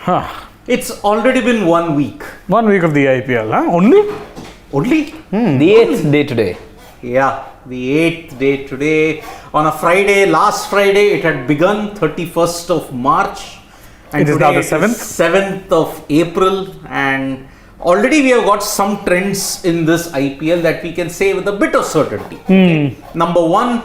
Huh. It's already been 1 week. 1 week of the IPL, huh? Only? The 8th day today. Yeah, the 8th day today. On a Friday, last Friday, it had begun, 31st of March. And It is now the 7th? 7th of April. And already we have got some trends in this IPL that we can say with a bit of certainty. Okay. Number one,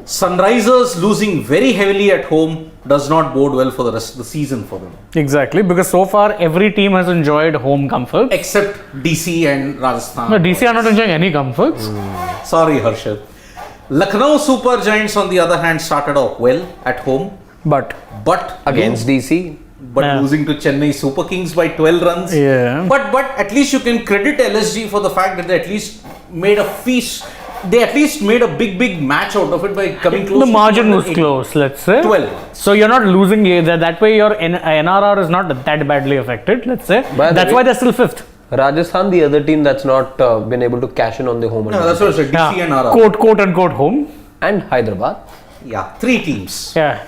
Sunrisers losing very heavily at home does not bode well for the rest of the season for them. Exactly, because so far every team has enjoyed home comfort. Except DC and Rajasthan. No, DC are not enjoying any comforts. Sorry, Harshad. Lucknow Super Giants, on the other hand, started off well at home. But Against DC. Yeah. losing to Chennai Super Kings by 12 runs. Yeah. But at least you can credit LSG for the fact that they at least made a feast. They at least made a big match out of it by coming close. the to margin was 280. close, let's say. 12. So you're not losing either. That way your NRR is not that badly affected, let's say. By the That's way- why they're still 5th. Rajasthan, the other team that's not been able to cash in on the home No, that's what I said. DC and RR. Quote unquote home. and Hyderabad. Yeah, 3 teams. Yeah.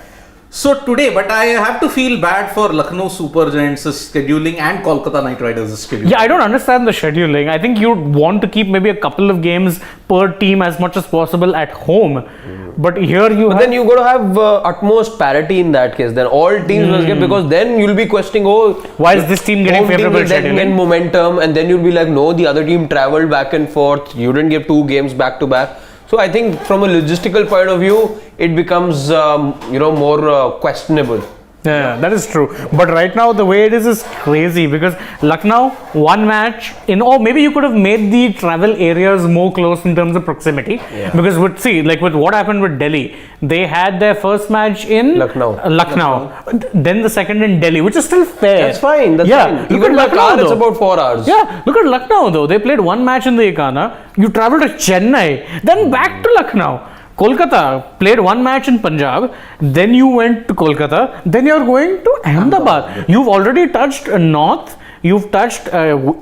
So today, but I have to feel bad for Lucknow Super Giants' scheduling and Kolkata Knight Riders' scheduling. Yeah, I don't understand the scheduling. I think you'd want to keep maybe a couple of games per team as much as possible at home. But here you But have... then you got to have utmost parity in that case. Then all teams must get, because then you'll be questioning, Why is this team getting home team favourable will then scheduling? gain momentum, and then you'll be like, no, the other team traveled back and forth. You didn't give 2 games back to back. So I think from a logistical point of view, it becomes more questionable. Yeah, that is true. But right now, the way it is crazy because Lucknow, one match or maybe you could have made the travel areas more close in terms of proximity. Yeah. Because with what happened with Delhi, they had their first match in Lucknow. Then the second in Delhi, which is still fair. That's fine. That's Yeah, fine. look Even at by Lucknow, car, it's though. about 4 hours. Yeah, look at Lucknow though. They played one match in the Ekana. You travel to Chennai, then back to Lucknow. Kolkata played one match in Punjab, then you went to Kolkata, then you're going to Ahmedabad. You've already touched north, you've touched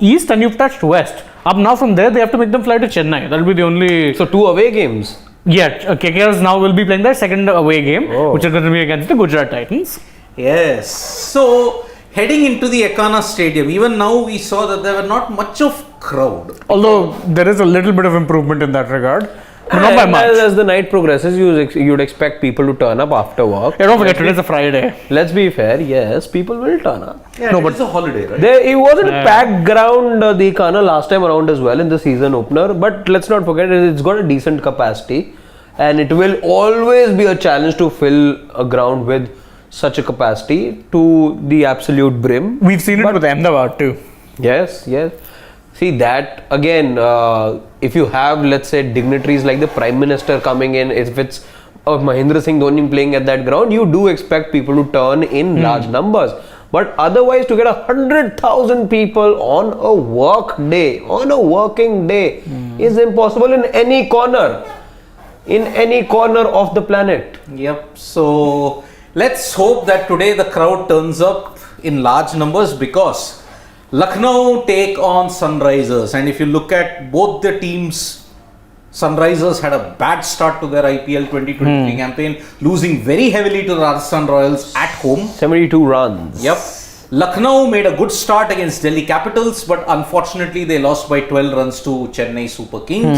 east, and you've touched west. Up now from there, they have to make them fly to Chennai. That'll be the only. So 2 away games. Yeah, KKRs now will be playing their second away game, which is going to be against the Gujarat Titans. Yes. So heading into the Ekana Stadium, even now we saw that there were not much of crowd. Although there is a little bit of improvement in that regard. But not by And much. as the night progresses, you'd expect people to turn up after work. Yeah, don't forget, today's a Friday. Let's be fair, yes, people will turn up. Yeah, No, but it's a holiday, right? It wasn't a packed ground, the Ekana last time around as well in the season opener, but let's not forget it's got a decent capacity, and it will always be a challenge to fill a ground with such a capacity to the absolute brim. We've seen it with Ahmedabad too. Yes. See that again, if you have, let's say, dignitaries like the Prime Minister coming in, if it's Mahendra Singh Dhoni playing at that ground, you do expect people to turn in large numbers. But otherwise, to get 100,000 people on a working day, is impossible in any corner of the planet. Yep. So let's hope that today the crowd turns up in large numbers, because Lucknow take on Sunrisers, and if you look at both the teams, Sunrisers had a bad start to their IPL 2023 campaign, losing very heavily to the Rajasthan Royals at home. 72 runs. Yep. Lucknow made a good start against Delhi Capitals, but unfortunately they lost by 12 runs to Chennai Super Kings.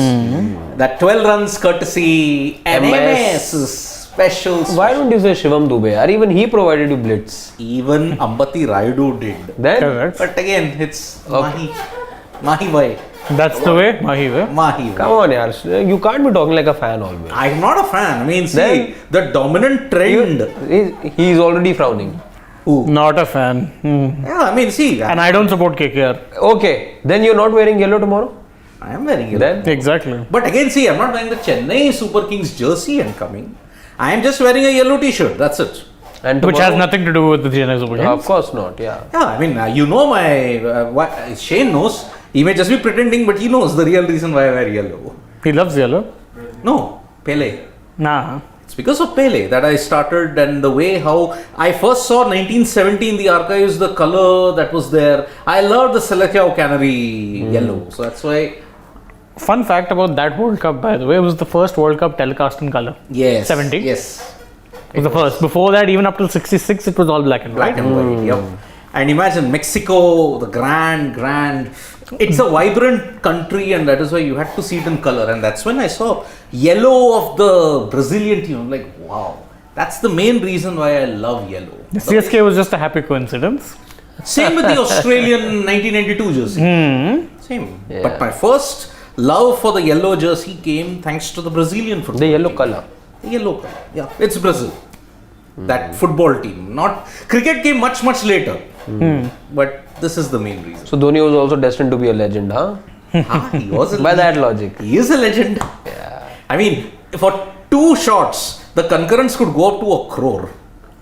That 12 runs courtesy MS's special. Why don't you say Shivam Dubey? Or even he provided you blitz. Even Ambati Rayudu did. Then Correct. But again, it's Mahi boy. That's the way, Mahi way. Mahi boy. come on, yaar. You can't be talking like a fan always. I'm not a fan. I mean, see, Then- the dominant trend. He's already frowning. Who? Not a fan. Yeah, I mean, see, And I don't support KKR. Okay, then you're not wearing yellow tomorrow? I am wearing it. Then Exactly. But again, see, I'm not wearing the Chennai Super Kings jersey and coming. I am just wearing a yellow t-shirt. That's it. and Which has tomorrow- nothing to do with the Chennai Super Kings. Of course not, yeah. Yeah, I mean, Shane knows. He may just be pretending, but he knows the real reason why I wear yellow. He loves yellow. No, Pele. Nah. It's because of Pele that I started, and the way how I first saw 1970 in the archives, the color that was there. I loved the Seleção Canary yellow. So that's why. Fun fact about that World Cup, by the way, it was the first World Cup telecast in color. Yes. 70? Yes. It was the first. Before that, even up till 66, it was all black and white. Black and white. Yep. And imagine Mexico, the grand. It's a vibrant country, and that is why you had to see it in color. And that's when I saw yellow of the Brazilian team. I'm like, wow, that's the main reason why I love yellow. The CSK was just a happy coincidence. Same with the Australian 1992 jersey. Same. Yeah. But my first love for the yellow jersey came thanks to the Brazilian football. The yellow team. color. The yellow color. Yeah, it's Brazil. That football team. Not cricket came much later. But this is the main reason. So Dhoni was also destined to be a legend, huh? He was By that logic. He is a legend. Yeah. I mean, for 2 shots, the concurrence could go up to 1 crore.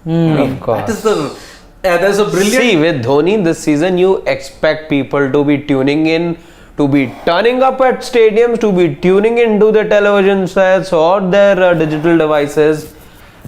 Of course. That is the. There's a brilliant. See, with Dhoni this season, you expect people to be tuning in, to be turning up at stadiums, to be tuning into the television sets or their digital devices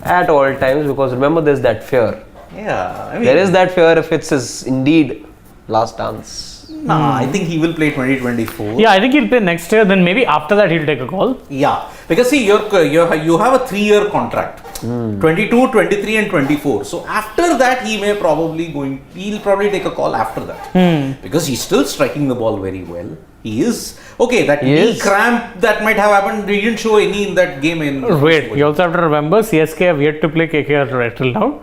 at all times, because remember, there's that fear. Yeah, I mean, There is that fear if it's his indeed last dance. Nah, I think he will play 2024. Yeah, I think he'll play next year. Then maybe after that he'll take a call. Yeah, because see, you have a 3-year contract, 22, 23, and 24. So after that, he'll probably take a call after that, because he's still striking the ball very well. He is okay. That knee cramp that might have happened, he didn't show any in that game. Wait, you also have to remember CSK have yet to play KKR right till now.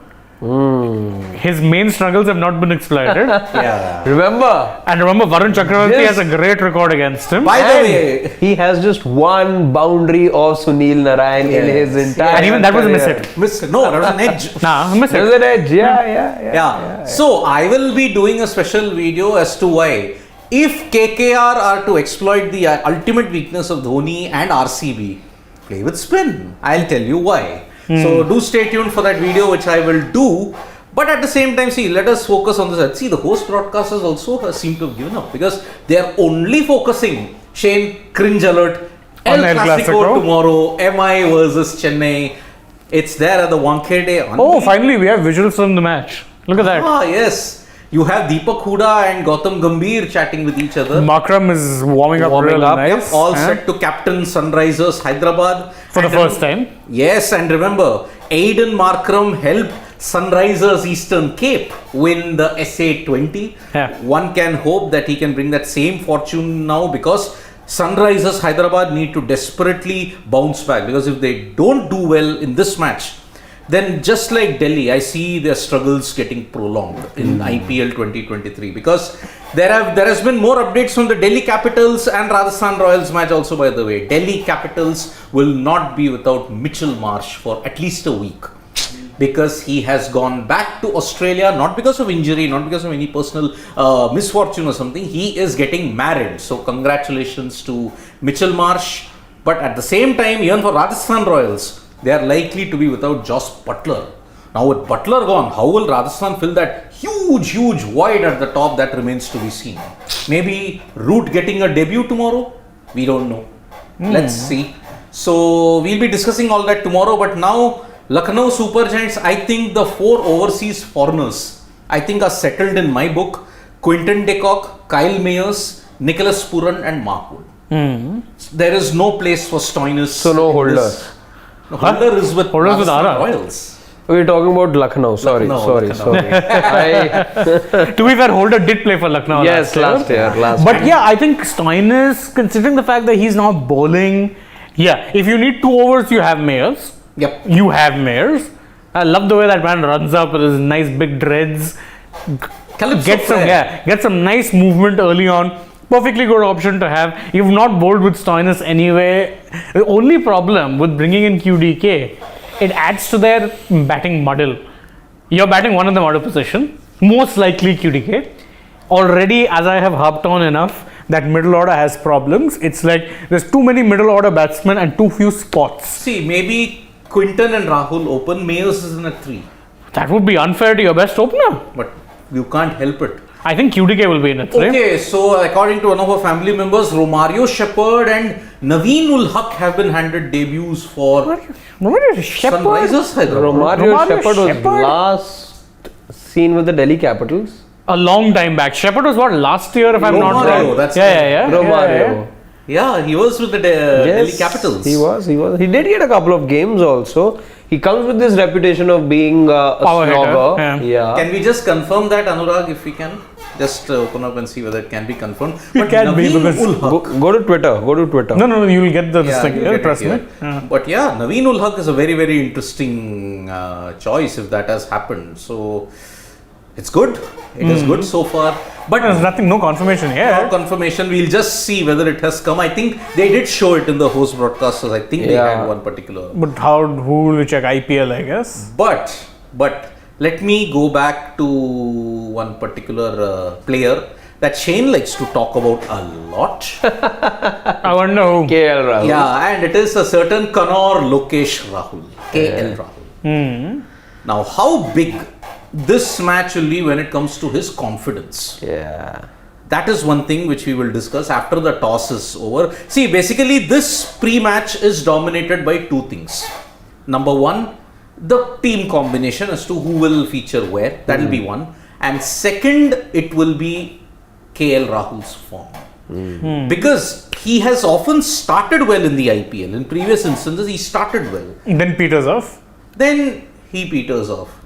His main struggles have not been exploited. Yeah. Remember, And remember, Varun Chakravarti has a great record against him. By the way, he has just one boundary of Sunil Narayan in his entire And even that was a career. miss hit. no, that was an edge. Nah, miss There's it. an edge, yeah. So I will be doing a special video as to why, if KKR are to exploit the ultimate weakness of Dhoni and RCB, play with spin. I'll tell you why. So do stay tuned for that video, which I will do. But at the same time, see, let us focus on this. See, the host broadcasters also seem to have given up, because they are only focusing, Shane, cringe alert, El El Clasico Clasico. tomorrow, MI versus Chennai. It's there at the Wankhede. Oh, finally we have visuals from the match. Look at that. Ah, yes. You have Deepak Huda and Gautam Gambhir chatting with each other. Markram is warming up real nice. All Huh? set to captain Sunrisers Hyderabad. For the first time. Yes, and remember, Aiden Markram helped Sunrisers Eastern Cape win the SA20. Yeah. One can hope that he can bring that same fortune now, because Sunrisers Hyderabad need to desperately bounce back, because if they don't do well in this match, then just like Delhi, I see their struggles getting prolonged in IPL 2023, because there has been more updates from the Delhi Capitals and Rajasthan Royals match also, by the way. Delhi Capitals will not be without Mitchell Marsh for at least a week, because he has gone back to Australia, not because of injury, not because of any personal misfortune or something. He is getting married. So congratulations to Mitchell Marsh. But at the same time, even for Rajasthan Royals, they are likely to be without Joss Butler. Now with Butler gone, how will Rajasthan fill that huge void at the top? That remains to be seen. Maybe Root getting a debut tomorrow? We don't know. Let's see. So we'll be discussing all that tomorrow. But now, Lucknow Super Giants, I think the 4 overseas foreigners, I think are settled in my book. Quinton de Kock, Kyle Mayers, Nicholas Puran and Mark Wood. There is no place for Stoinis. So no holders. No, Holder is with Holder's with Rajasthan Ara. Royals. We're talking about Lucknow. Sorry. Lucknow. I, To be fair, Holder did play for Lucknow yes, last year. But yeah, I think Stoinis, considering the fact that he's now bowling, yeah, if you need 2 overs, you have Mayers. Yep. You have Mayers. I love the way that man runs up with his nice big dreads. Get some nice movement early on. Perfectly good option to have. You've not bowled with Stoinis anyway. The only problem with bringing in QDK, it adds to their batting muddle. You're batting one in the order position, most likely QDK. Already, as I have harped on enough, that middle order has problems. It's like there's too many middle order batsmen and too few spots. See, maybe Quinton and Rahul open, Mayers is in at 3. That would be unfair to your best opener. But you can't help it. I think QDK will be in it. Okay, so according to one of our family members, Romario Shepherd and Naveen ul Haq have been handed debuts for Sunrisers Hyderabad. Romario Shepherd was last seen with the Delhi Capitals. A long time back. Shepherd was what, last year if I'm not Romario, wrong? that's yeah. Romario. Yeah, he was with the Delhi Capitals. He was. He did get a couple of games also. He comes with this reputation of being a Power hitter, slogger. Yeah. Can we just confirm that, Anurag, if we can? Just open up and see whether it can be confirmed. It can be, Naveen because- ul Haq, Go to Twitter. No, you will get the yeah, thing. you get it Trust me. here. But yeah, Naveen ul Haq is a very, very interesting choice if that has happened. So it's good. It is good so far. But There's nothing, no confirmation no yet. confirmation. We'll just see whether it has come. I think they did show it in the host broadcasters. I think they Yeah. had one particular. But who will check IPL, I guess? But let me go back to one particular player that Shane likes to talk about a lot. I wonder who. KL Rahul. Yeah, and it is a certain Kannur Lokesh Rahul, KL Rahul. Now, how big this match will be when it comes to his confidence? Yeah. That is one thing which we will discuss after the toss is over. See, basically, this pre-match is dominated by two things. Number one, the team combination as to who will feature where. That will be one. And second, it will be KL Rahul's form. Because he has often started well in the IPL. In previous instances, he started well. Then peters off. Then he peters off.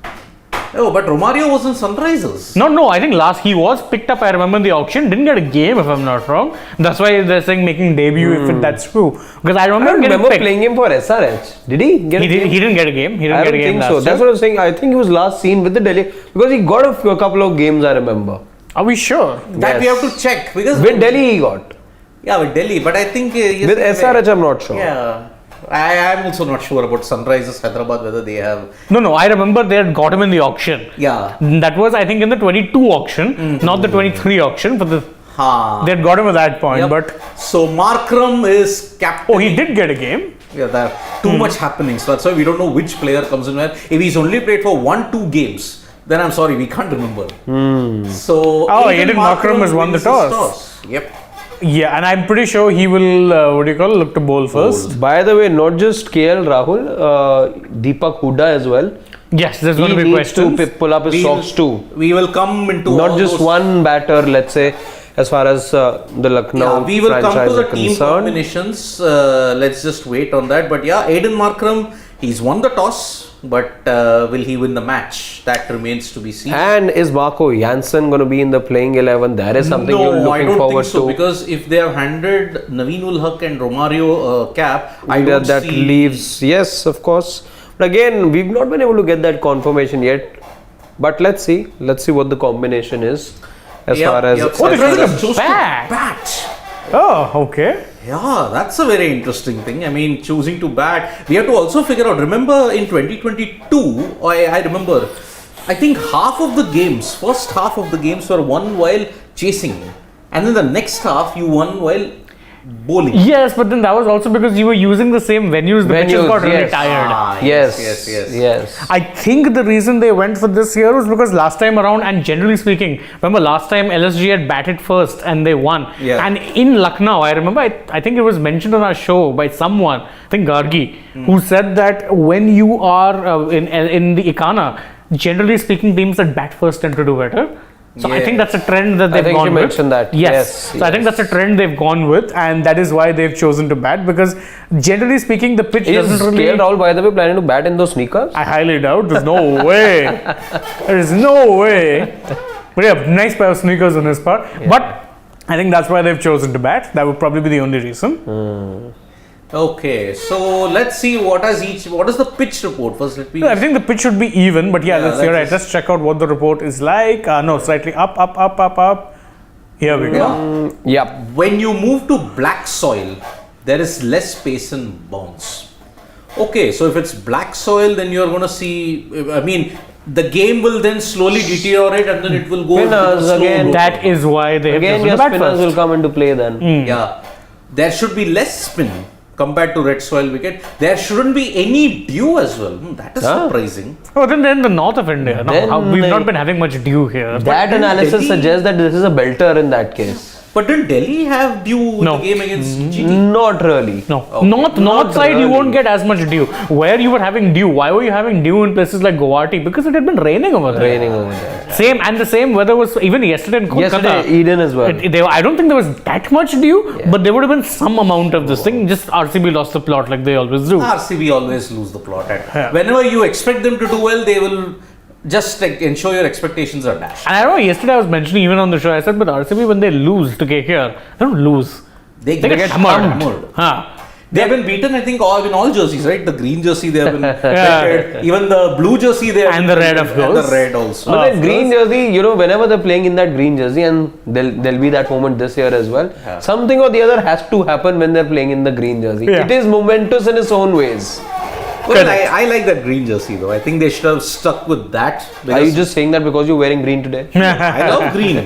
Oh, but Romario was in Sunrisers. No, I think last he was picked up, I remember, in the auction. Didn't get a game, if I'm not wrong. That's why they're saying making debut, if that's true. Because I I remember don't getting remember picked. playing him for SRH. Did he get He a game? didn't get a game. He didn't I get don't a game think last so. year. That's what I was saying. I think he was last seen with the Delhi because he got a couple of games. I remember Are we sure? That we have to check. Because with Delhi he got. Yeah, with Delhi. But I think... With SRH, I'm not sure. Yeah. I am also not sure about Sunrisers Hyderabad, whether they have... No, I remember they had got him in the auction. Yeah. That was, I think, in the 22 auction, not the 23 auction. But they had got him at that point. Yep. But So, Markram is captain. oh, he did get a game. Yeah, there are too much happening. So, that's why we don't know which player comes in where. If he's only played for 1-2 games, then I'm sorry, we can't remember. So, Aiden Markram has won the wins his toss. Yep. Yeah, and I'm pretty sure he will, look to bowl first. By the way, not just KL Rahul, Deepak Hooda as well. Yes, there's going He to be needs questions. to pull up his socks too. We will come into all Not just those- one batter, let's say, as far as the Lucknow Yeah, we will come franchise to the is team concerned. combinations. Let's just wait on that. But yeah, Aiden Markram, he's won the toss, but will he win the match? That remains to be seen. And is Marco Jansen going to be in the playing 11? That is something you're No, I looking don't forward think so, to. because if they have handed Naveen ul Haq and Romario cap, I that don't that see. leaves, yes, of course. But again, we've not been able to get that confirmation yet. But let's see what the combination is as Yep, far as. yep. Oh, they're As going far as to chose bat. Oh, okay. Yeah, that's a very interesting thing. I mean, choosing to bat. We have to also figure out. Remember in 2022, I remember, I think first half of the games were won while chasing, and then the next half you won while bowling. Yes, but then that was also because you were using the same venues. The pitches Venues, got really yes. tired. Ah, Yes. I think the reason they went for this year was because last time around, and generally speaking, remember last time LSG had batted first and they won. Yeah. And in Lucknow, I remember, I think it was mentioned on our show by someone, I think Gargi, who said that when you are in the Ikana, generally speaking, teams that bat first tend to do better. So I think that's a trend that they've think gone you with. mentioned that. Yes, So I think that's a trend they've gone with, and that is why they've chosen to bat, because generally speaking, the pitch Is doesn't really. KL Rahul, by the way, planning to bat in those sneakers? I highly doubt. There's no way. There is no way. But yeah, nice pair of sneakers on his part. Yeah. But I think that's why they've chosen to bat. That would probably be the only reason. Okay, so let's see what is the pitch report first. Let me. I think the pitch should be even, but yeah, Yeah, let's see. Right, let's let's check out what the report is like. No, slightly up. Here we go. Yeah. When you move to black soil, there is less pace and bounce. Okay, so if it's black soil, then you're going to see. I mean, the game will then slowly deteriorate, and then it will go. Spinners slow again. roll. That is why they have Again, chosen your to bat spinners will first. come into play then. Yeah, there should be less spin compared to red soil wicket. There shouldn't be any dew as well. That is surprising. Oh, then they're in the north of India. Then We've they- not been having much dew here. That analysis Delhi- suggests that this is a belter in that case. But didn't Delhi have dew in No. the game against GT? Not really. No, Okay. north side you really. won't get as much dew. Where you were having dew, why were you having dew in places like Guwahati? Because it had been raining over there. Raining over there. Same, and the same weather was even yesterday in Kolkata. Yesterday, Eden as well. I don't think there was that much dew, but there would have been some amount of this thing. Just RCB lost the plot like they always do. RCB always lose the plot. Yeah. Whenever you expect them to do well, they will just like, ensure your expectations are dashed. And I remember yesterday I was mentioning even on the show, I said, but RCB when they lose to KKR, they don't lose. They They get hammered. Huh. They have been beaten, I think, in all jerseys, right? The green jersey they have been beaten. Even the blue jersey they have And been the red, beaten. of And course. the red also. But that green jersey, whenever they're playing in that green jersey, and there'll be that moment this year as well, something or the other has to happen when they're playing in the green jersey. Yeah. It is momentous in its own ways. Well, I like that green jersey though. I think they should have stuck with that. Are you because just saying that because you're wearing green today? I love green.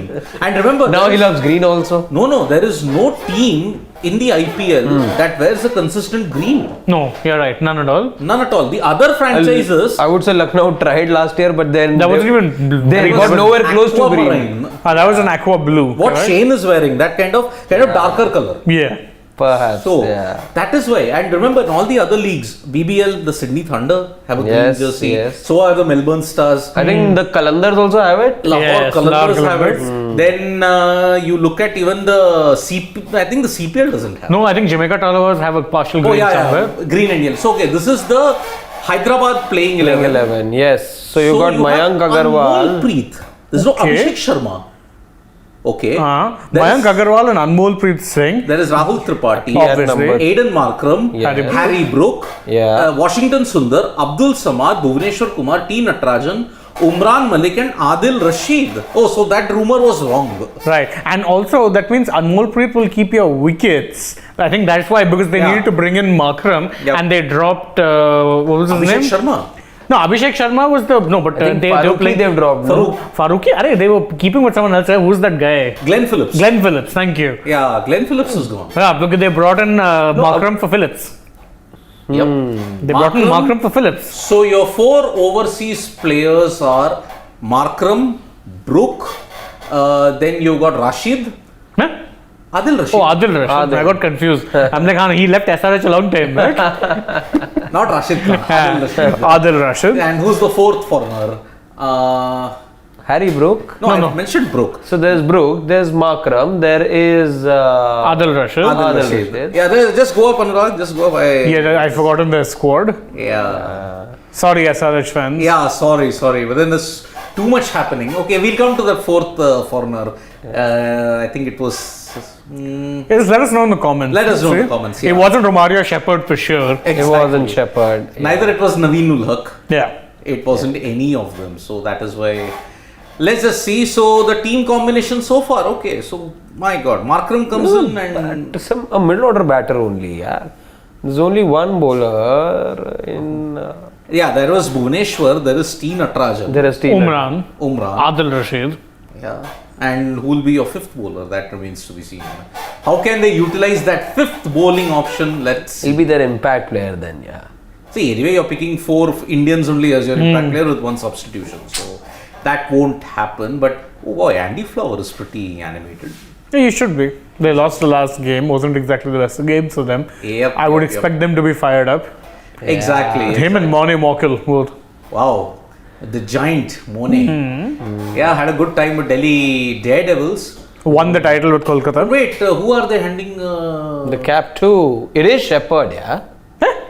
And remember, Now there he is- loves green also. No, there is no team in the IPL that wears a consistent green. No, you're right. None at all. None at all. The other franchises. I would say Lucknow tried last year, but then That wasn't even blue. they That got was- nowhere close to green. aquamarine. that was an aqua blue. What correct? Shane is wearing, that kind of darker color. Yeah. Perhaps. So yeah. that is why. And remember, in all the other leagues, BBL, the Sydney Thunder have a Yes, green jersey. yes. So are the Melbourne Stars. I think the Kalandars also have it. Lahore Yes, Qalandars Lahore have it. Qalandars. Then you look at even the I think the CPL doesn't have. No, I think Jamaica Towers have a partial green somewhere. Green and yellow. So okay, this is the Hyderabad playing 11. 11. Yes. So you got have Mayank Agarwal. Anmol. There's no Okay. Abhishek Sharma. Okay. There Mayank is- Agarwal and Anmol Preet Singh. There is Rahul Tripathi, Obviously. number- Aiden Markram, Yeah. Harry Brook, Yeah. Washington Sundar, Abdul Samad, Bhuvaneshwar Kumar, T. Natarajan, Umran Malik and Adil Rashid. Oh, so that rumor was wrong. Right. And also that means Anmol Preet will keep your wickets. I think that's why, because they Yeah. needed to bring in Markram Yep. and they dropped what was his Abhishek name? Sharma. No, Abhishek Sharma was the but I think they were Farooqi playing they've dropped. no? Farooqi. Arey, they were keeping with someone else. Who's that guy? Glenn Phillips. Glenn Phillips. Thank you. Yeah, Glenn Phillips is gone. Yeah, because they brought in Markram for Phillips. Yep. They brought in Markram for Phillips. So your 4 overseas players are Markram, Brook, then you got Rashid, Huh? Adil Rashid. Oh, Adil Rashid. I got confused. I'm like, he left SRH a long time, right? Not Rashid Khan, Adil Rashid. Adil Rashid. And who's the 4th foreigner? Harry Brook. No, I no. mentioned Brook. So there's Brook, there's Markram, there is Adil Rashid. Adil Adil Rashid. Rashid. Yeah, just go up, Anurag. Just go up. Yeah, I forgotten the squad. Yeah. Sorry, SRH fans. Yeah, sorry. But then there's too much happening. Okay, we'll come to the 4th foreigner. I think it was. Yes, let us know in the comments. Let us know in the See? comments, It yeah. wasn't Romario Shepherd for sure. It wasn't Shepherd. Yeah. Neither it was Naveenul Haq. Yeah. It wasn't any of them. So that is why. Let's just see. So the team combination so far. Okay. So my God, Markram comes in and A middle order batter only, yeah. There's only one bowler in. yeah, there was Bhuvaneshwar. There is T. Natarajan. There is Steve. Umran. Umran. Adil Rashid. Yeah. And who will be your 5th bowler? That remains to be seen. How can they utilize that 5th bowling option? Let's see. He'll be their impact player then, yeah. See, anyway, you're picking 4 Indians only as your impact player with 1 substitution. So that won't happen. But oh boy, Andy Flower is pretty animated. Yeah, you should be. They lost the last game. Wasn't exactly the best of games for them. Yep, I would yep, expect them to be fired up. Exactly. Him and Mone Mokil both. Wow. The giant Mone. Yeah, had a good time with Delhi Daredevils. Won the title with Kolkata. Wait, who are they handing? The cap too. It is Shepherd, yeah.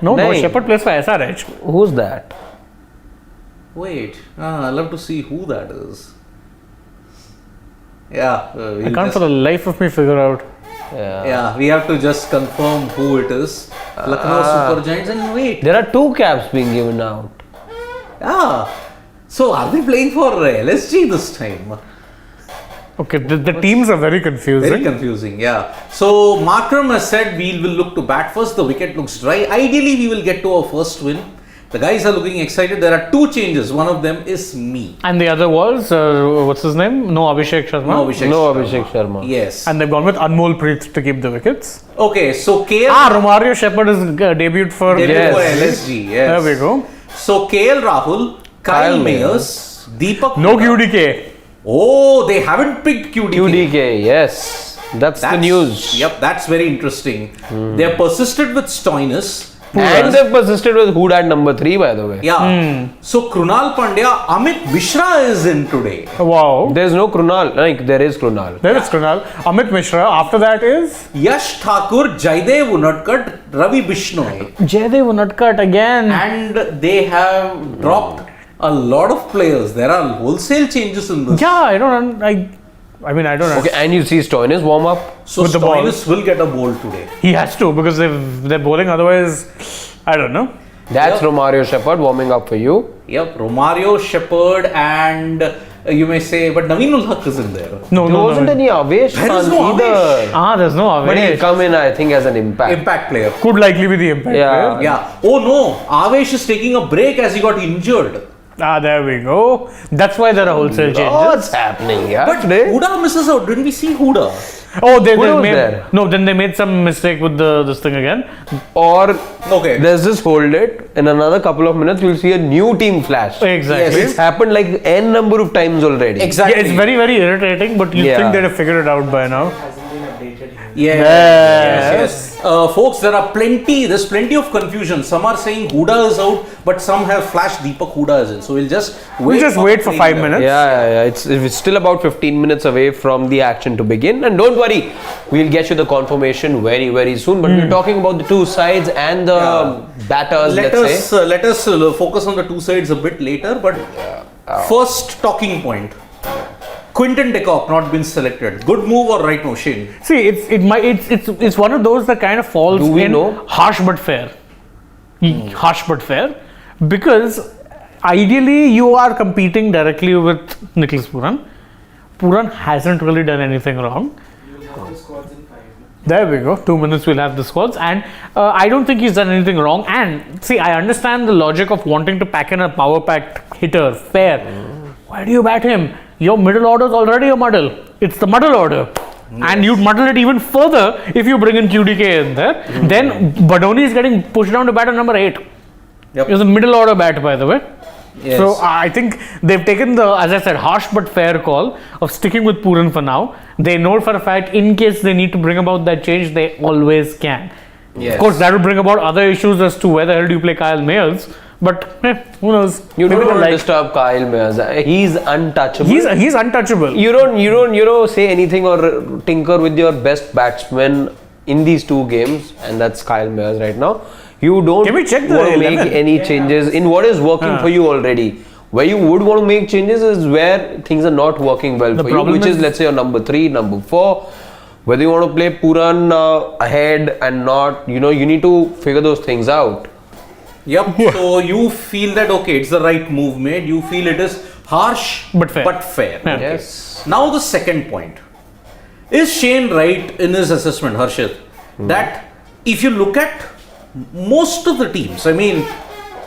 No, Nahin. Shepherd plays for SRH. Who's that? Wait, I'd love to see who that is. Yeah, I can't for the life of me figure out. yeah, we have to just confirm who it is. Lucknow Super Giants and wait. There are 2 caps being given out. So are they playing for LSG this time? Okay, the teams are very confusing. Very confusing, yeah. So Markram has said we will look to bat first. The wicket looks dry. Ideally, we will get to our first win. The guys are looking excited. There are 2 changes. One of them is me. And the other was, what's his name? No Abhishek Sharma. No Abhishek No Sharma. Abhishek Sharma. Yes. And they've gone with Anmol Preet to keep the wickets. Okay, so KL Romario Shepherd is debuted for debuted for Yes. LSG. Yes. There we go. So KL Rahul, Kyle Kyle Mayers, Deepak. No Hooda. QDK. Oh, they haven't picked QDK. QDK, yes. That's the news. Yep, that's very interesting. They have persisted with Stoinis. And they've persisted with Hood at number 3, by the way. Yeah. So Krunal Pandya, Amit Mishra is in today. Wow. There's no Krunal. Like, there is Krunal. There is Krunal. Amit Mishra. After that is Yash Thakur, Jaidev Unadkat, Ravi Bishnoi. Jaidev Unadkat again. And they have dropped a lot of players. There are wholesale changes in this. Yeah, I don't know. Okay, and you see Stoinis warm up. So with the ball. Stoinis will get a ball today. He has to because they're bowling. Otherwise, I don't know. That's Romario Shepherd warming up for you. Yep, Romario, Shepherd, and you may say, but Naveenul Haq is in there. No, There wasn't any Avesh There is fans no either. There's no But he'll Avesh. come in, I think, as an impact. Impact player. Could likely be the impact Yeah. player. Yeah. Oh no, Avesh is taking a break as he got injured. There we go. That's why there are wholesale changes. What's happening, yeah? But today? Huda misses out. Didn't we see Huda? Oh, they was made there? no. Then they made some mistake with this thing again. Or Okay. there's this hold it. In another couple of minutes, we'll see a new team flash. Exactly. Yes. It's happened like n number of times already. Exactly. Yeah, it's very very irritating. But you Yeah. think they'd have figured it out by now? Yes. Folks, there's plenty of confusion. Some are saying Huda is out, but some have flashed Deepak Huda is in. So we'll just wait. For 5 minutes. Yeah. It's still about 15 minutes away from the action to begin. And don't worry, we'll get you the confirmation very, very soon. But we're talking about the two sides and the batters, Let us focus on the two sides a bit later. But first talking point. Quinton de Kock not been selected. Good move or right move, Shane? See, it's one of those that kind of falls Do we in know? harsh but fair. Harsh but fair, because ideally you are competing directly with Nicholas Puran. Puran hasn't really done anything wrong. There we go. 2 minutes we'll have the squads, and I don't think he's done anything wrong. And see, I understand the logic of wanting to pack in a power packed hitter. Fair. Why do you bat him? Your middle order is already a muddle. It's the muddle order. And you'd muddle it even further if you bring in QDK in there. Then Badoni is getting pushed down to bat at number 8. Yep. It's a middle order bat, by the way. Yes. So I think they've taken the, as I said, harsh but fair call of sticking with Puran for now. They know for a fact, in case they need to bring about that change, they always can. Yes. Of course, that will bring about other issues as to where the hell do you play Kyle Mayers. But who knows? You Maybe don't want they'll to disturb Kyle Mayers. He's untouchable. He's untouchable. You don't say anything or tinker with your best batsman in these two games, and that's Kyle Mayers right now. You don't Can we check the want to make 11? any changes in what is working for you already. Where you would want to make changes is where things are not working well for you, problem which is, is- let's say, your number 3, number 4. Whether you want to play Puran ahead and not, you need to figure those things out. Yep. So you feel that okay, it's the right move made. You feel it is harsh But fair. Yeah. Yeah. Yes. Now the second point. Is Shane right in his assessment, Harshit, that if you look at most of the teams, I mean,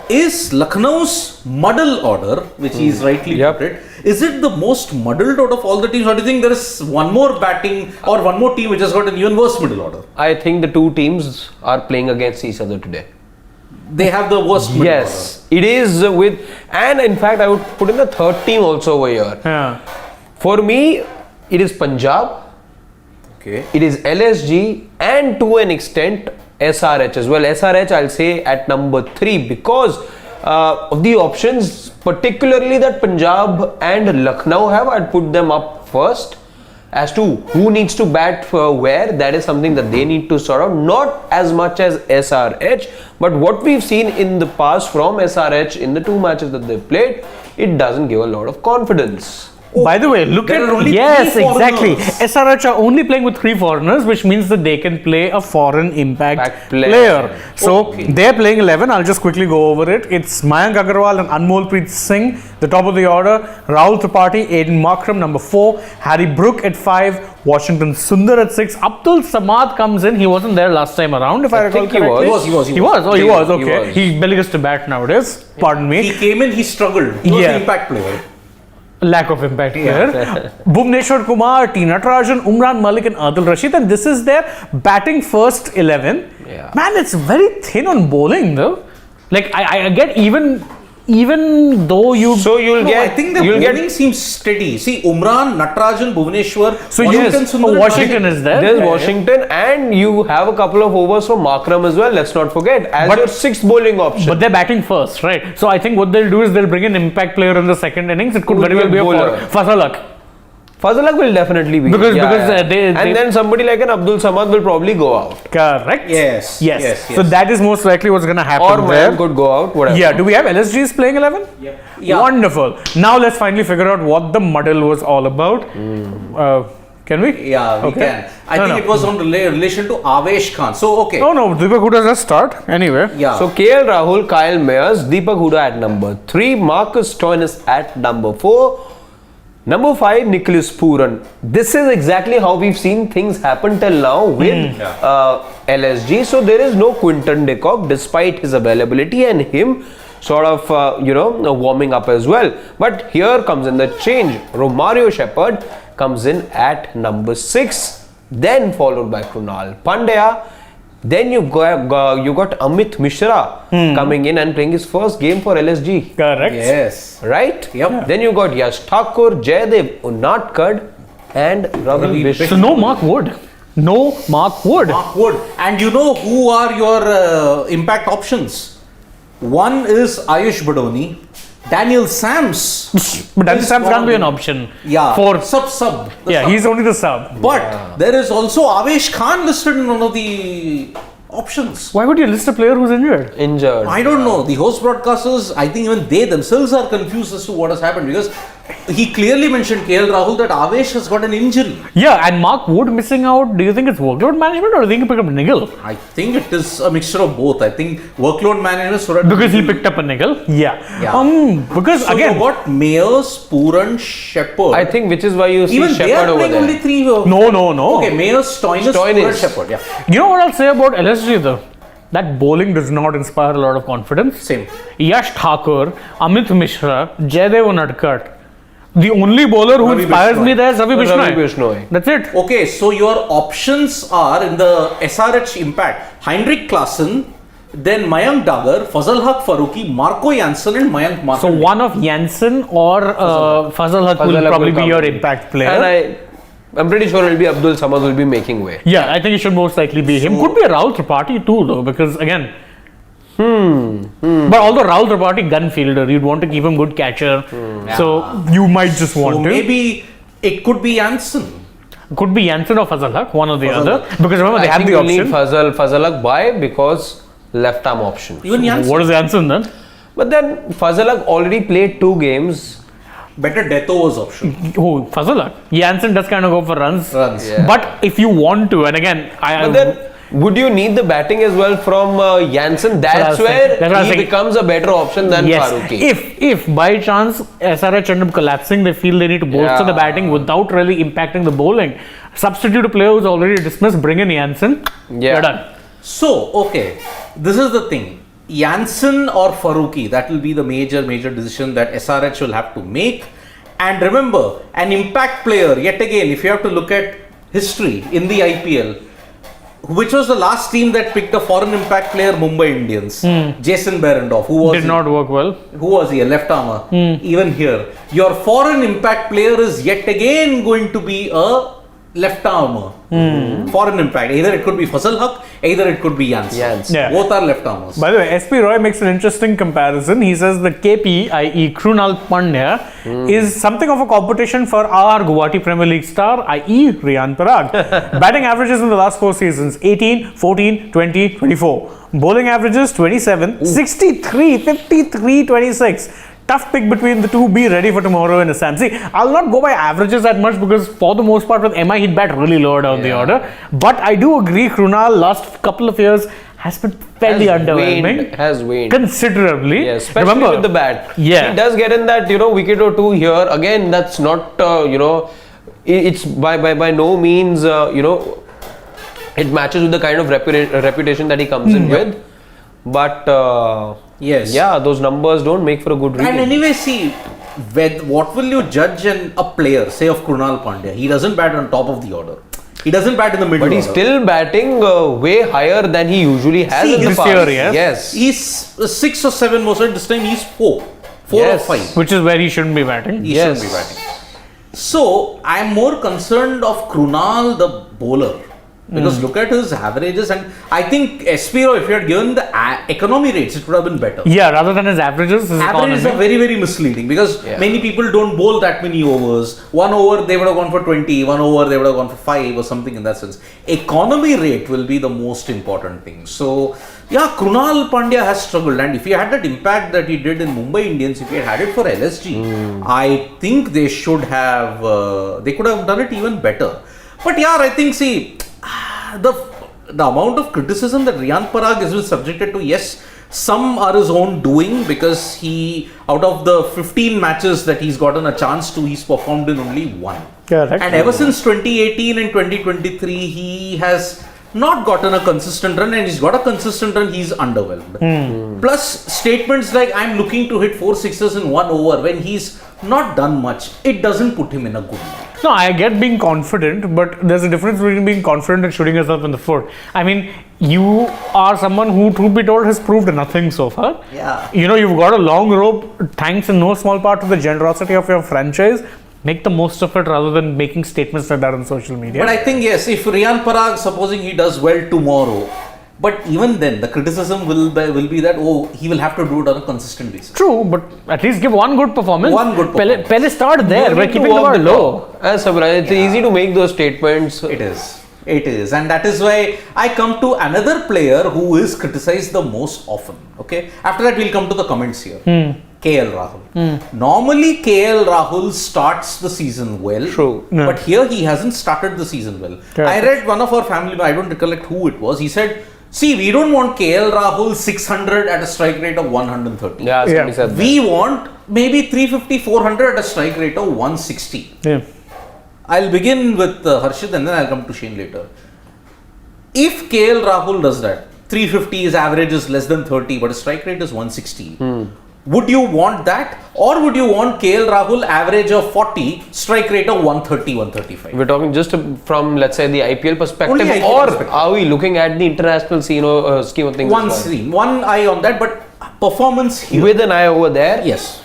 is Lucknow's muddle order, which he's rightly Yep. put it, is it the most muddled out of all the teams, or do you think there is one more batting or one more team which has got an even worse middle order? I think the two teams are playing against each other today. They have the worst middle Yes, it is and in fact, I would put in the third team also over here. Yeah. For me, it is Punjab, order. Okay. it is LSG, and to an extent, SRH as well. SRH, I'll say at number 3 because of the options, particularly that Punjab and Lucknow have. I'd put them up first. As to who needs to bat where, that is something that they need to sort out. Not as much as SRH, but what we've seen in the past from SRH in the 2 matches that they've played, it doesn't give a lot of confidence. By the way, look there at are only yes, three exactly. foreigners. SRH are only playing with 3 foreigners, which means that they can play a foreign impact player. So Okay. they're playing 11. I'll just quickly go over it. It's Mayank Agarwal and Anmolpreet Singh, the top of the order. Rahul Tripathi, Aiden Markram, number 4. Harry Brook at 5. Washington Sundar at 6. Abdul Samad comes in. He wasn't there last time around, if I recall think he correctly. was. He was. He was. Oh, he was. He Okay. was. He barely gets to bat nowadays. Pardon me. He came in, he struggled. He was Yeah. the impact player. Lack of impact here. Bhuvneshwar Kumar, T. Natarajan, Umran Malik and Adil Rashid, and this is their batting first 11. Yeah. Man, it's very thin on bowling though. Like I get even even though you... So you'll No, get. I think the you'll bowling get. seems steady. See, Umran, Natarajan, Bhuvaneshwar, So Washington, Sundaram, Washington is there. There's Yeah, yeah. Washington, and you have a couple of overs from Markram as well. Let's not forget, as But- your sixth bowling option. But they're batting first, right? So I think what they'll do is they'll bring an impact player in the second innings. It could Who's very well the be a bowler? Fazalak. Fazalak will definitely be Because they- and then somebody like an Abdul Samad will probably go out, Correct? Yes, Yes. yes, So yes. that is most likely what's going to happen or there. Mayank could go out. Whatever. Yeah. Do we have LSGs playing 11? Yeah. Wonderful. Now let's finally figure out what the muddle was all about. Can we? Yeah, we Okay. can. I No, think no. it was on relation to Avesh Khan. So, okay. Oh no, Deepak Huda just start. Anyway. Yeah. So KL Rahul, Kyle Mayers, Deepak Huda at number 3, Marcus Stoinis at number 4, number 5, Nicholas Pooran. This is exactly how we've seen things happen till now with LSG. So there is no Quinton de Kock despite his availability and him sort of warming up as well. But here comes in the change. Romario Shepherd comes in at number 6, then followed by Krunal Pandya. Then you got Amit Mishra coming in and playing his first game for LSG. Correct. Yes. Right? Yep. Then you got Yash Thakur, Jaydev Unatkad, and Ravi Ravi Bishnoi. So no Mark Wood. No Mark Wood. Mark Wood. And you know who are your impact options? One is Ayush Badoni, Daniel Sams. But Daniel is Sams one can't of be an them. option. Yeah. For sub. The yeah, sub. he's only the sub. But there is also Avesh Khan listed in one of the options. Why would you list a player who's injured? Injured. I don't know. The host broadcasters, I think even they themselves are confused as to what has happened because he clearly mentioned KL Rahul that Avesh has got an injury. Yeah, and Mark Wood missing out. Do you think it's workload management or do you think he picked up a niggle? I think it is a mixture of both. I think workload management so that Because he picked up a niggle? Yeah. Yeah. Because so again, you got Mayers, Pooran, Shepherd. I think which is why you see even they Shepherd are over playing there. only 3. No. Okay, Mayers, Stoinis, Pooran, Shepherd. Yeah. You know what I'll say about LSG though? That bowling does not inspire a lot of confidence. Same. Yash Thakur, Amit Mishra, Jaydev Unadkat. The only bowler who Ravi inspires Bishnoi. me there is Ravi Bishnoi. Ravi Bishnoi. That's it. Okay, so your options are in the SRH impact Heinrich Klaassen, then Mayank Dagar, Fazal Haq Faruqi, Marco Janssen, and Mayank Markram. So one of Janssen or Fazal Haq will Fazal Haq probably will be come your in. impact player. And I'm pretty sure it'll be Abdul Samad will be making way. Yeah, I think it should most likely be him. Could be a Rahul Tripathi too, though, because again. But although Rahul Tripathi gun fielder, you'd want to keep him good catcher, so you might just want So to. maybe it could be Janssen. Could be Janssen or Fazal Haq, one or the Fazal other. Haq. Because remember they I have think the you need option. Fazalak by because left arm option. Even Janssen. What is Janssen then? But then Fazalak already played 2 games. Better death overs option. Who? Fazal Haq. Janssen does kind of go for runs. Yeah. But if you want to, and again, But then would you need the batting as well from Janssen? That's That's what I was where saying. That's what I was he saying. becomes a better option than yes, Faruqi. if by chance SRH end up collapsing, they feel they need to bolster the Yeah. batting without really impacting the bowling. Substitute a player who's already dismissed, bring in Janssen. Yeah. You're done. So, okay, this is the thing. Janssen or Faruqi, that will be the major decision that SRH will have to make. And remember, an impact player, yet again, if you have to look at history in the IPL, which was the last team that picked a foreign impact player? Mumbai Indians. Jason Behrendorff. Who was Did he? not work well. Who was he? A left armer. Even here, your foreign impact player is yet again going to be a left armer. Foreign impact. Either it could be Fazal Haq, either it could be Janssen. Janssen. Yeah. Both are left armers. By the way, SP Roy makes an interesting comparison. He says the KP, i.e. Krunal Pandya, is something of a competition for our Guwahati Premier League star, i.e. Riyan Parag. Batting averages in the last 4 seasons, 18, 14, 20, 24. Bowling averages, 27, 63, 53, 26. Tough pick between the two. Be ready for tomorrow in Assam. See, I'll not go by averages that much because for the most part with MI he'd bat really lower down the order. But I do agree Krunal last couple of years has been fairly underwhelming. Has waned. Considerably. Yeah, especially Remember, with the bat. Yeah. He does get in that, wicket or two here. Again, that's not, it's by no means, it matches with the kind of reputation that he comes in with. But, Yes. yeah, those numbers don't make for a good reading. And anyway, see, what will you judge a player, say of Krunal Pandya? He doesn't bat on top of the order. He doesn't bat in the middle But he's order. still batting way higher than he usually has See, in the this past. year, yes. Yes. He's 6 or 7 most of this time he's 4. 4 Yes. or 5. Which is where he shouldn't be batting. He Yes. shouldn't be batting. So I'm more concerned of Krunal, the bowler. Because look at his averages, and I think Espiro, if you had given the economy rates, it would have been better. Yeah, rather than his averages, his Averages economy. are very, very misleading because many people don't bowl that many overs. 1 over they would have gone for 20, 1 over they would have gone for 5 or something in that sense. Economy rate will be the most important thing. So, yeah, Krunal Pandya has struggled, and if he had that impact that he did in Mumbai Indians, if he had it for LSG, I think they should have, they could have done it even better. But yeah, I think, see, the amount of criticism that Riyan Parag is subjected to, yes, some are his own doing because he, out of the 15 matches that he's gotten a chance to, he's performed in only 1. Correct. And ever since 2018 and 2023, he has not gotten a consistent run, and he's got a consistent run, he's underwhelmed. Plus, statements like, I'm looking to hit 4 sixes in 1 over when he's not done much, it doesn't put him in a good light. No, I get being confident, but there's a difference between being confident and shooting yourself in the foot. I mean, you are someone who, truth be told, has proved nothing so far. Yeah. You know, you've got a long rope, thanks in no small part to the generosity of your franchise. Make the most of it rather than making statements like that on social media. But I think, yes, if Riyan Parag, supposing he does well tomorrow, but even then, the criticism will be that, oh, he will have to do it on a consistent basis. True, but at least give one good performance. One good performance. Pele start there. You We're need to keeping the walk bar the low. talk. As Sabraj, it's easy to make those statements. It is. It is. And that is why I come to another player who is criticized the most often. Okay. After that, we'll come to the comments here. KL Rahul. Normally, KL Rahul starts the season well. True. Yeah. But here, he hasn't started the season well. Correct. I read one of our family, I don't recollect who it was. He said, see, we don't want KL Rahul 600 at a strike rate of 130. Yeah, somebody said that. We want maybe 350, 400 at a strike rate of 160. Yeah. I'll begin with Harshit and then I'll come to Shane later. If KL Rahul does that, 350 his average is less than 30, but his strike rate is 160. Would you want that? Or would you want KL Rahul average of 40, strike rate of 130, 135? We're talking just from, let's say, the IPL perspective, Only IPL or perspective. are we looking at the international scene or scheme of things? One as well? screen, one eye on that, but performance here. With an eye over there? Yes.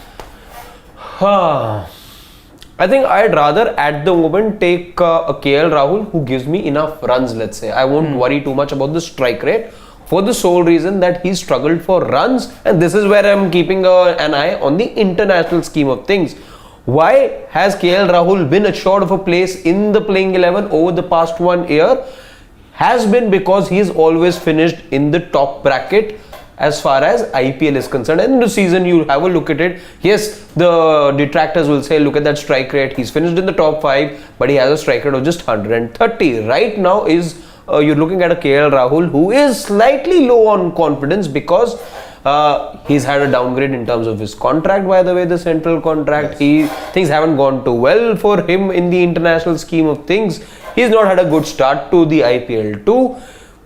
I think I'd rather at the moment take a KL Rahul who gives me enough runs, let's say. I won't worry too much about the strike rate for the sole reason that he struggled for runs, and this is where I'm keeping an eye on the international scheme of things. Why has KL Rahul been assured of a place in the playing 11 over the past 1 year? Has been because he's always finished in the top bracket as far as IPL is concerned. And in the season, you have a look at it. Yes, the detractors will say, look at that strike rate. He's finished in the top 5, but he has a strike rate of just 130. Right now is you're looking at a KL Rahul who is slightly low on confidence because he's had a downgrade in terms of his contract, by the way, the central contract. Things haven't gone too well for him in the international scheme of things. He's not had a good start to the IPL too.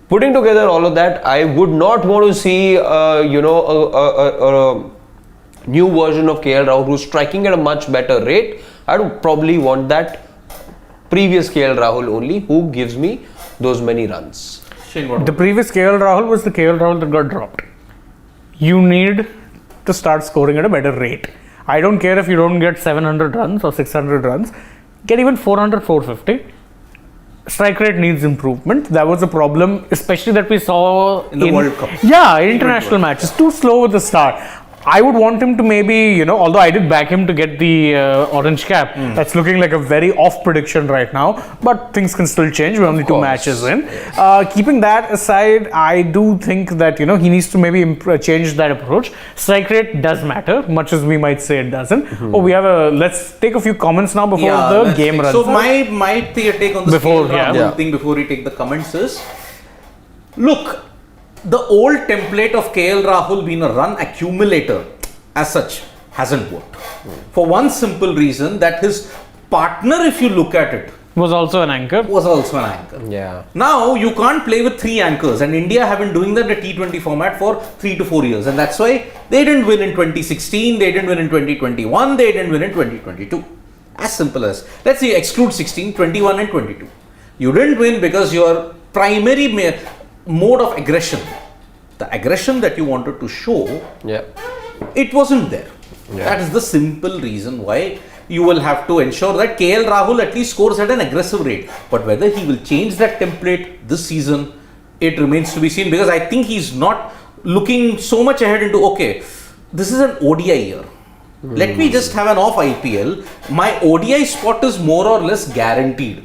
Putting together all of that, I would not want to see, a new version of KL Rahul who's striking at a much better rate. I would probably want that previous KL Rahul only who gives me those many runs. Shane, what The previous KL Rahul was the KL Rahul that got dropped. You need to start scoring at a better rate. I don't care if you don't get 700 runs or 600 runs. Get even 400, 450. Strike rate needs improvement. That was a problem, especially that we saw in the World Cup. Yeah, international matches. Too slow with the start. I would want him to maybe, although I did back him to get the orange cap, that's looking like a very off prediction right now, but things can still change. We're only 2 matches in. Keeping that aside, I do think that, he needs to maybe change that approach. Strike rate does matter, much as we might say it doesn't. Let's take a few comments now before the game runs. So my take on the Before, thing before we take the comments is, look, the old template of KL Rahul being a run accumulator as such hasn't worked. For one simple reason that his partner, if you look at it, was also an anchor. was also an anchor. Yeah. Now you can't play with 3 anchors, and India have been doing that in the T20 format for 3 to 4 years, and that's why they didn't win in 2016, they didn't win in 2021, they didn't win in 2022. As simple as, let's say exclude 16, 21 and 22. You didn't win because your primary mode of aggression, the aggression that you wanted to show, it wasn't there. That is the simple reason why you will have to ensure that KL Rahul at least scores at an aggressive rate. But whether he will change that template this season, it remains to be seen, because I think he's not looking so much ahead into, okay, this is an ODI year. Let me just have an off IPL. My ODI spot is more or less guaranteed.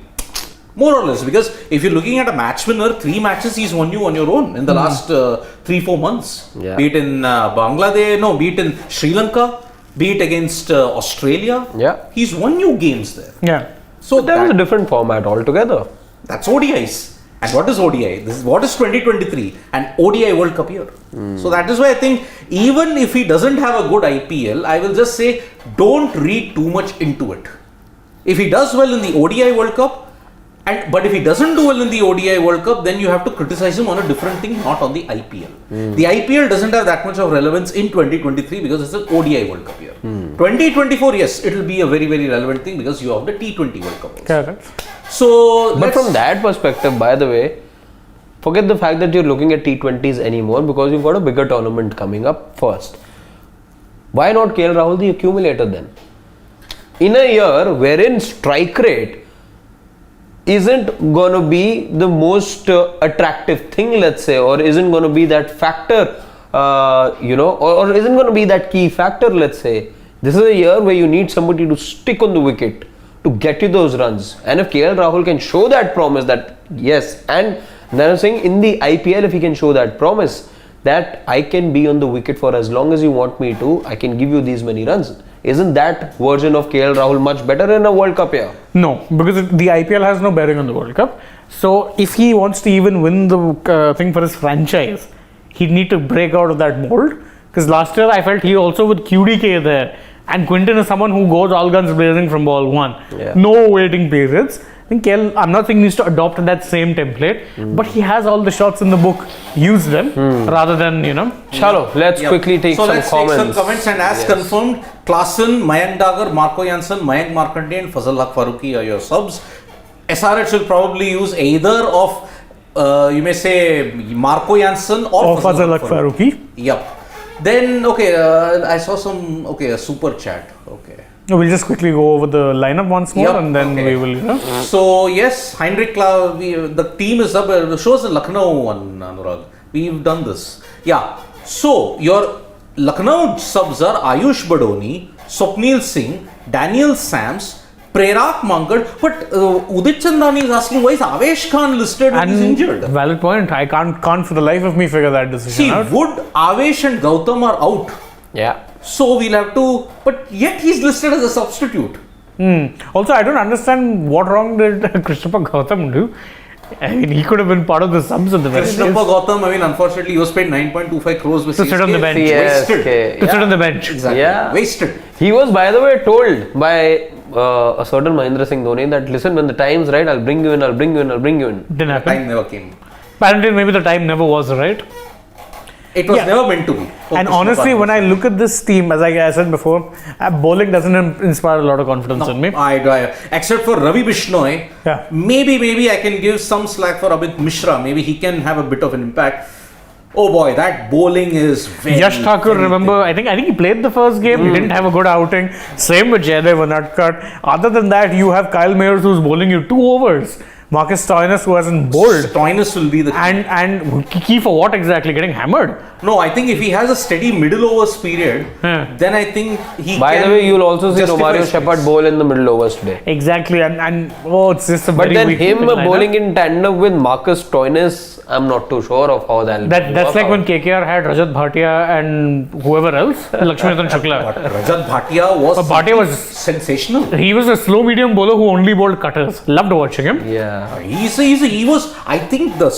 More or less, because if you're looking at a match winner, 3 matches he's won you on your own in the last 3-4 months. Yeah. Be it in Bangladesh, be it in Sri Lanka, be it against Australia. Yeah. He's won you games there. Yeah. So That was a different format altogether. that's ODIs. And what is ODI? This is what is 2023 and ODI World Cup year. So that is why I think even if he doesn't have a good IPL, I will just say don't read too much into it. If he does well in the ODI World Cup, but if he doesn't do well in the ODI World Cup, then you have to criticize him on a different thing, not on the IPL. The IPL doesn't have that much of relevance in 2023 because it's an ODI World Cup year. 2024, yes, it will be a very, very relevant thing because you have the T20 World Cup also. Correct. So, But from that perspective, by the way, forget the fact that you're looking at T20s anymore because you've got a bigger tournament coming up first. Why not KL Rahul the accumulator then? In a year wherein strike rate isn't going to be the most attractive thing, let's say, or isn't going to be that factor, or isn't going to be that key factor, let's say. This is a year where you need somebody to stick on the wicket to get you those runs. And if KL Rahul can show that promise that, yes, and then I'm saying in the IPL, if he can show that promise that I can be on the wicket for as long as you want me to, I can give you these many runs. Isn't that version of KL Rahul much better in a World Cup year? No, because the IPL has no bearing on the World Cup. So if he wants to even win the thing for his franchise, he'd need to break out of that mold. Because last year I felt he also with QDK there, and Quinton is someone who goes all guns blazing from ball 1. Yeah. No waiting periods. I think KL, I'm not saying he needs to adopt that same template, but he has all the shots in the book. Use them rather than, Chalo, let's quickly take so some let's comments. take some comments, and as confirmed, Klaassen, Mayank Dagar, Marco Janssen, Mayank Markanday and Fazal Haq Farooqi are your subs. SRH will probably use either of, you may say, Marco Janssen or Fazal Haq Farooqi. Yep. Then, I saw a super chat. Okay. We'll just quickly go over the lineup once more and then we will, So, yes, Heinrich the team is up. Shows the Lucknow one, Anurag. We've done this. Yeah. So, your Lucknow subs are Ayush Badoni, Swapnil Singh, Daniel Sams, Prerak Mankad. But Udit Chandani is asking, why is Avesh Khan listed when he's injured? Valid point. I can't for the life of me figure that decision out. Wood, Avesh and Gautam are out. Yeah. So we'll have to, but yet he's listed as a substitute. Also, I don't understand what wrong did Krishnappa Gautam do. I mean, he could have been part of the subs at the very least. Krishnappa Gautam, unfortunately, he was paid 9.25 crores with To sit on the bench. Wasted. To sit on the bench. Exactly. Yeah. Wasted. He was, by the way, told by a certain Mahendra Singh Dhoni that, listen, when the time's right, I'll bring you in. Didn't happen. Time never came. Apparently, maybe the time never was right. It was never meant to be. And honestly, when I look at this team, as I said before, bowling doesn't inspire a lot of confidence in me. Except for Ravi Bishnoi, maybe I can give some slack for Amit Mishra. Maybe he can have a bit of an impact. Oh boy, that bowling is very... Yash Thakur, remember, I think he played the first game. He didn't have a good outing. Same with Jaydev Unadkat. Other than that, you have Kyle Mayers who's bowling you 2 overs. Marcus Stoinis, who hasn't bowled. Stoinis will be the key. And key for what exactly? Getting hammered? No, I think if he has a steady middle overs period, then I think he By the way, you'll also see Romario Shepherd bowl in the middle overs today. Exactly, and it's just a but very weak then him lineup. bowling in tandem with Marcus Stoinis, I'm not too sure of how that'll That's like when KKR had Rajat Bhatia and whoever else, Lakshminathan Shukla. But Rajat Bhatia was sensational. He was a slow medium bowler who only bowled cutters. Loved watching him. Yeah. He was, I think the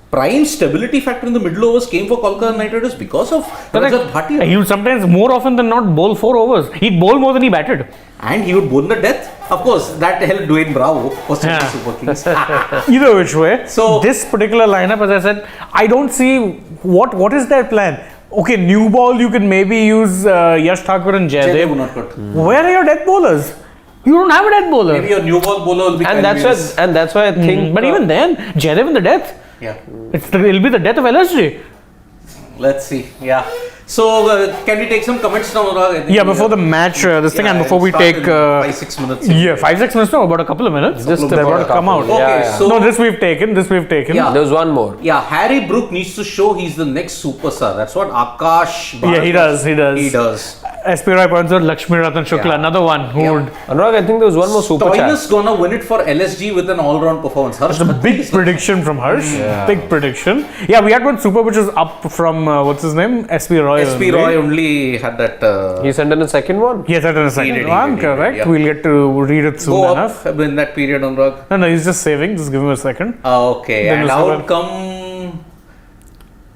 prime stability factor in the middle overs came for Kolkata Knight Riders because of Rajat Bhatia. He would sometimes, more often than not, bowl 4 overs. He'd bowl more than he batted. And he would bowl the death. Of course, that helped Dwayne Bravo for Super Kings. Either which way. So this particular lineup, as I said, I don't see what is their plan. Okay, new ball, you can maybe use Yash Thakur and Jaydev. Where are your death bowlers? You don't have a death bowler. Maybe your new ball bowler will be and that's why I think. But even then, Jaydev in the death. Yeah. It'll be the death of LSG. Let's see. Yeah. So can we take some comments now, Anurag? I think Yeah, before the match, this thing, and before we it'll take. start in 5-6 minutes. Yeah, 5-6 minutes, no, about a couple of minutes. Just They're about about to a come out. couple. Okay, Yeah. so No, this we've taken. Yeah. There's one more. yeah, Harry Brook needs to show he's the next superstar. That's what Akash. Yeah, he does. He does. He does. SP Roy points out Lakshmi Ratan Shukla, Yeah. another one who Yeah. would. Anurag, I think there was one more super chat. Stoinis gonna win it for LSG with an all-round performance. Harsh, It's a big prediction from Harsh. Big prediction. Yeah, we had one super which is up from what's his name? SP Roy. SP Roy only had that. He sent in a second one. Yes, that is a second did, one. he did, Correct. yeah. We'll get to read it soon Go enough. up in that period, Anurag. No, he's just saving. Just give him a second. Okay, Then and we'll out come.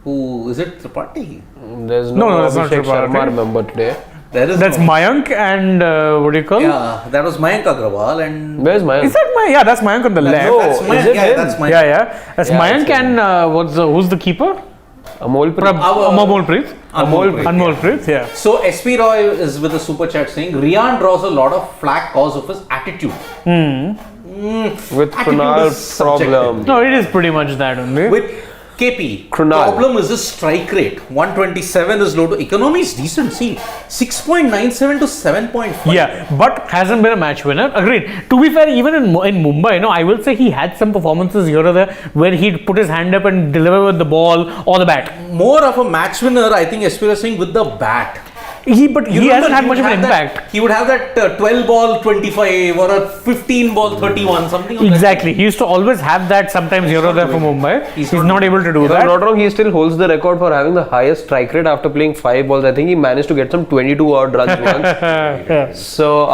Who is it? Tripathi. There's No, no, that's not Abhishek Tripathi. Sharma, remember today. There is That's no. Mayank and what do you call? Yeah, that was Mayank Agrawal and. Where's my? Is that Mayank? Yeah, that's Mayank on the left. no. That's is Mayank. it Yeah, him? that's Mayank. Yeah. That's Yeah, Mayank it's him. and who's the keeper? Amol Amolpreet. Anmolpreet, Anmolpreet, yeah. So SP Roy is with a super chat saying Rian draws a lot of flack cause of his attitude. with Attitude Kunal is subjective. problem. No, it is pretty much that only. With KP, Krunal. problem is his strike rate. 127 is low to economy is decent. See, 6.97 to 7.5. Yeah, but hasn't been a match winner. Agreed. To be fair, even in Mumbai, I will say he had some performances here or there where he'd put his hand up and deliver with the ball or the bat. More of a match winner, I think SP is saying with the bat. But he remember hasn't had he much would of an have that- impact. He would have that 12 ball 25 or a 15 ball 31, something like Exactly. He used to always have that sometimes here or there for Mumbai. He's not able to do If I'm that. not wrong, he still holds the record for having the highest strike rate after playing 5 balls. I think he managed to get some 22 odd runs once. Yeah. So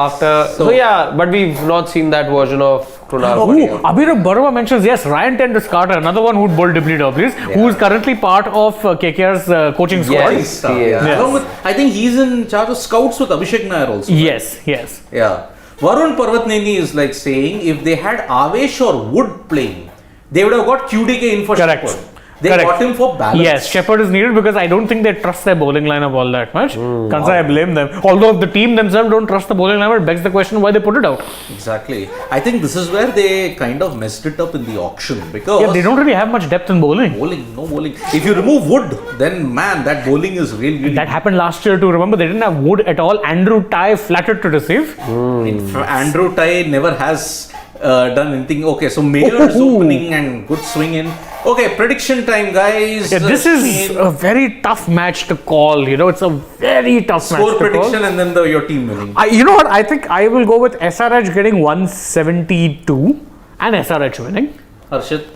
yeah, but we've not seen that version of Krunal. Ooh, Abhirav Barua mentions, yes, Ryan Tendus Carter, another one who'd bowl WWs, who is currently part of KKR's coaching squad. Yes. Stuff, He is. yeah. Yes. Along with, I think he's in charge of scouts with Abhishek Nair also. Yes. Yeah. Varun Parvatneni is like saying if they had Avesh or Wood playing, they would have got QDK in for Correct. Shepherd. They Correct. got him for balance. Yes, Shepherd is needed because I don't think they trust their bowling lineup all that much. Can't say I blame them. Although if the team themselves don't trust the bowling lineup, it begs the question why they put it out. Exactly. I think this is where they kind of messed it up in the auction because Yeah, they don't really have much depth in bowling. no bowling. If you remove Wood, then man, that bowling is really That happened last year too. Remember, they didn't have Wood at all. Andrew Tye flattered to receive. Andrew Tye never has done anything. Okay, so Mayer is opening and good swing in. Okay, prediction time, guys. Yeah, this is a very tough match to call. It's a very tough match score to prediction call. and then your team winning. You know what? I think I will go with SRH getting 172 and SRH winning. Harshit.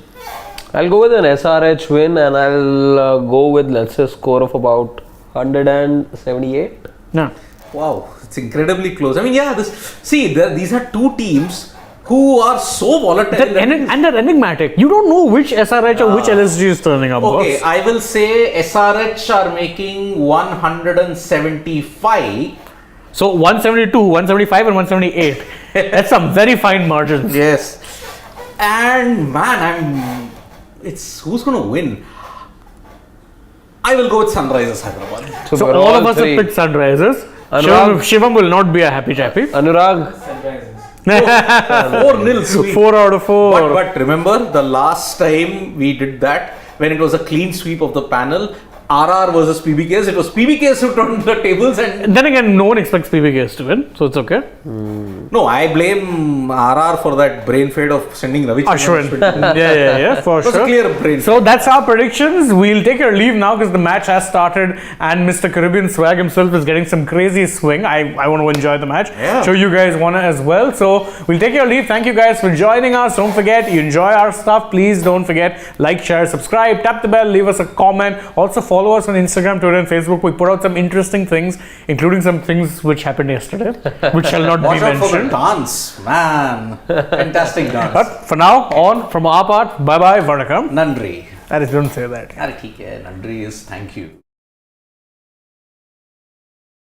I'll go with an SRH win and I'll go with, let's say, a score of about 178. Yeah. Wow, it's incredibly close. I mean, yeah, these are two teams who are so volatile. And they're enigmatic. You don't know which SRH or which LSG is turning up. Okay, boss. I will say SRH are making 175. So 172, 175 and 178. That's some very fine margins. Yes. And man, it's who's going to win? I will go with Sunrisers Hyderabad. So we're all of us three. have picked Sunrisers. Anurag. Shivam will not be a happy chappy. Anurag, 4-0 sweep. 4 out of 4. But remember the last time we did that when it was a clean sweep of the panel, RR versus PBKs. It was PBKs who turned the tables and Then again, no one expects PBKs to win, so it's okay. no, I blame RR for that brain fade of sending Ravi. Ashwin. yeah, for It was a sure. clear brain. So that's our predictions. We'll take our leave now because the match has started and Mr. Caribbean Swag himself is getting some crazy swing. I want to enjoy the match. Yeah. Sure you guys want to as well. So we'll take your leave. Thank you guys for joining us. Don't forget, you enjoy our stuff. Please don't forget, like, share, subscribe, tap the bell, leave us a comment. Also follow us on Instagram, Twitter and Facebook. We put out some interesting things, including some things which happened yesterday, which shall not Watch be out for the mentioned. dance, man. Fantastic dance. But for now, on from our part, bye bye, Vanakkam. Nandri. That is, don't say that. Yaar, theek hai. Nandri is thank you.